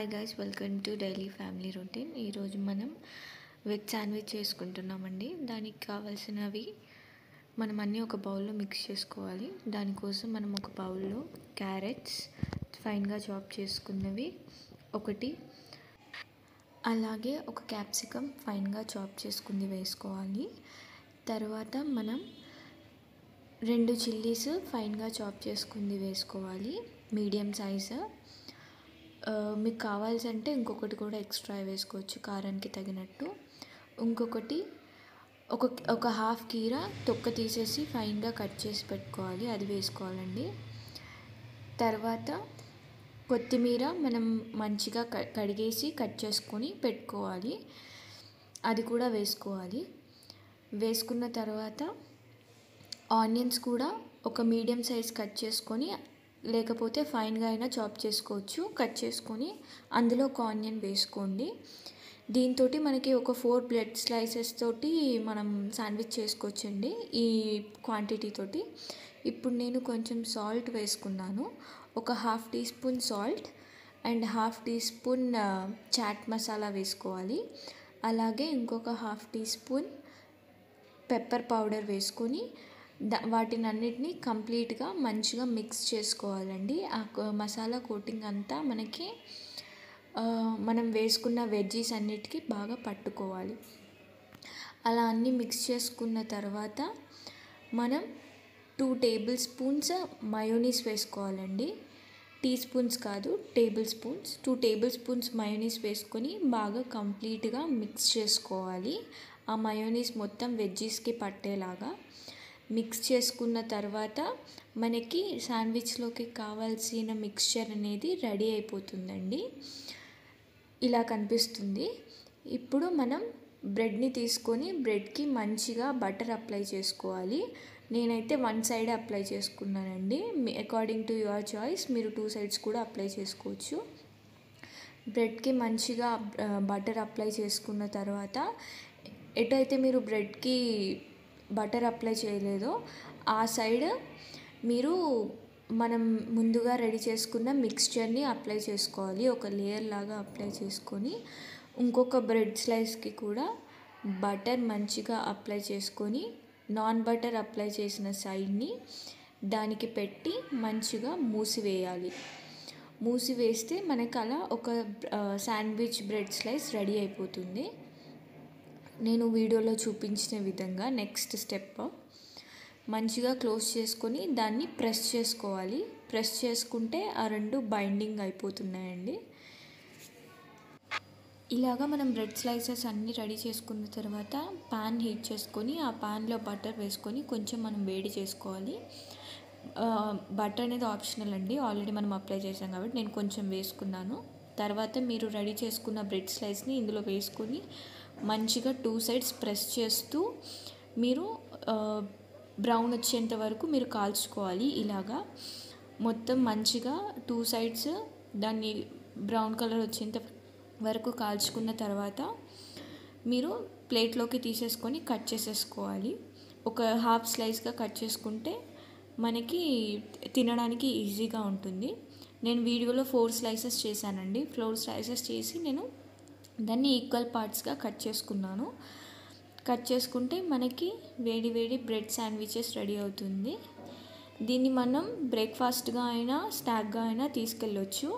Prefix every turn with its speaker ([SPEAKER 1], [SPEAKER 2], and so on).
[SPEAKER 1] Hi guys, welcome to daily family routine. ఈరోజు మనం veg sandwich చేసుకుంటున్నామండి. దానికి కావాల్సినవి మనం అన్నీ ఒక బౌల్లో మిక్స్ చేసుకోవాలి. దానికోసం మనం ఒక బౌల్లో క్యారెట్స్ ఫైన్గా చాప్ చేసుకున్నవి ఒకటి, అలాగే ఒక క్యాప్సికమ్ ఫైన్గా చాప్ చేసుకుంది వేసుకోవాలి. తర్వాత మనం 2 చిల్లీస్ ఫైన్గా చాప్ చేసుకుంది వేసుకోవాలి, మీడియం సైజు. మీకు కావాల్సంటే ఇంకొకటి కూడా ఎక్స్ట్రా వేసుకోవచ్చు కారానికి తగినట్టు. ఇంకొకటి ఒక హాఫ్ కీరా తొక్క తీసేసి ఫైన్గా కట్ చేసి పెట్టుకోవాలి, అది వేసుకోవాలండి. తర్వాత కొత్తిమీర మనం మంచిగా కడిగేసి కట్ చేసుకొని పెట్టుకోవాలి, అది కూడా వేసుకోవాలి. వేసుకున్న తర్వాత ఆనియన్స్ కూడా ఒక మీడియం సైజ్ కట్ చేసుకొని, లేకపోతే ఫైన్గా అయినా చాప్ చేసుకోవచ్చు, కట్ చేసుకొని అందులో ఒక ఆనియన్ వేసుకోండి. దీంతో మనకి ఒక 4 బ్రెడ్ స్లైసెస్ తోటి మనం శాండ్విచ్ చేసుకోవచ్చండి ఈ క్వాంటిటీ తోటి. ఇప్పుడు నేను కొంచెం సాల్ట్ వేసుకున్నాను, ఒక ½ teaspoon salt and ½ teaspoon chaat masala వేసుకోవాలి. అలాగే ఇంకొక ½ టీ స్పూన్ పెప్పర్ పౌడర్ వేసుకొని వాటిని అన్నిటినీ కంప్లీట్గా మంచిగా మిక్స్ చేసుకోవాలండి. ఆ మసాలా కోటింగ్ అంతా మనకి మనం వేసుకున్న వెజ్జీస్ అన్నిటికీ బాగా పట్టుకోవాలి. అలా అన్నీ మిక్స్ చేసుకున్న తర్వాత మనం 2 టేబుల్ స్పూన్స్ మయోనీస్ వేసుకోవాలండి. టీ స్పూన్స్ కాదు, table spoons. 2 table spoons mayonnaise వేసుకొని బాగా కంప్లీట్గా మిక్స్ చేసుకోవాలి. ఆ మయోనీస్ మొత్తం వెజ్జీస్కి పట్టేలాగా మిక్స్ చేసుకున్న తర్వాత మనకి శాండ్విచ్లోకి కావాల్సిన మిక్స్చర్ అనేది రెడీ అయిపోతుందండి. ఇలా కనిపిస్తుంది. ఇప్పుడు మనం బ్రెడ్ని తీసుకొని బ్రెడ్కి మంచిగా బటర్ అప్లై చేసుకోవాలి. నేనైతే 1 సైడ్ అప్లై చేసుకున్నానండి. అకార్డింగ్ టు యువర్ చాయిస్ మీరు 2 సైడ్స్ కూడా అప్లై చేసుకోవచ్చు. బ్రెడ్కి మంచిగా బటర్ అప్లై చేసుకున్న తర్వాత ఎటైతే మీరు బ్రెడ్కి బటర్ అప్లై చేయలేదో ఆ సైడ్ మీరు మనం ముందుగా రెడీ చేసుకున్న మిక్స్చర్ని అప్లై చేసుకోవాలి. ఒక లేయర్ లాగా అప్లై చేసుకొని ఇంకొక బ్రెడ్ స్లైస్కి కూడా బటర్ మంచిగా అప్లై చేసుకొని నాన్ బటర్ అప్లై చేసిన సైడ్ని దానికి పెట్టి మంచిగా మూసివేయాలి. మూసివేస్తే మనకు అలా ఒక శాండ్విచ్ బ్రెడ్ స్లైస్ రెడీ అయిపోతుంది. నేను వీడియోలో చూపించిన విధంగా నెక్స్ట్ స్టెప్ మంచిగా క్లోజ్ చేసుకొని దాన్ని ప్రెస్ చేసుకోవాలి. ప్రెస్ చేసుకుంటే ఆ 2 బైండింగ్ అయిపోతున్నాయండి. ఇలాగా మనం బ్రెడ్ స్లైసెస్ అన్నీ రెడీ చేసుకున్న తర్వాత పాన్ హీట్ చేసుకొని ఆ పాన్లో బటర్ వేసుకొని కొంచెం మనం వేడి చేసుకోవాలి. బటర్ అనేది ఆప్షనల్ అండి, ఆల్రెడీ మనం అప్లై చేసాం కాబట్టి నేను కొంచెం వేసుకున్నాను. తర్వాత మీరు రెడీ చేసుకున్న బ్రెడ్ స్లైస్ని ఇందులో వేసుకొని మంచిగా 2 సైడ్స్ ప్రెస్ చేస్తూ మీరు బ్రౌన్ వచ్చేంత వరకు మీరు కాల్చుకోవాలి. ఇలాగా మొత్తం మంచిగా 2 సైడ్స్ దాన్ని బ్రౌన్ కలర్ వచ్చేంత వరకు కాల్చుకున్న తర్వాత మీరు ప్లేట్లోకి తీసేసుకొని కట్ చేసేసుకోవాలి. ఒక హాఫ్ స్లైస్గా కట్ చేసుకుంటే మనకి తినడానికి ఈజీగా ఉంటుంది. నేను వీడియోలో 4 స్లైసెస్ చేశానండి. 4 స్లైసెస్ చేసి నేను దాన్ని ఈక్వల్ పార్ట్స్గా కట్ చేసుకున్నాను. కట్ చేసుకుంటే మనకి వేడి వేడి బ్రెడ్ శాండ్విచెస్ రెడీ అవుతుంది. దీన్ని మనం బ్రేక్ఫాస్ట్గా అయినా స్నాక్గా అయినా తీసుకెళ్ళొచ్చు.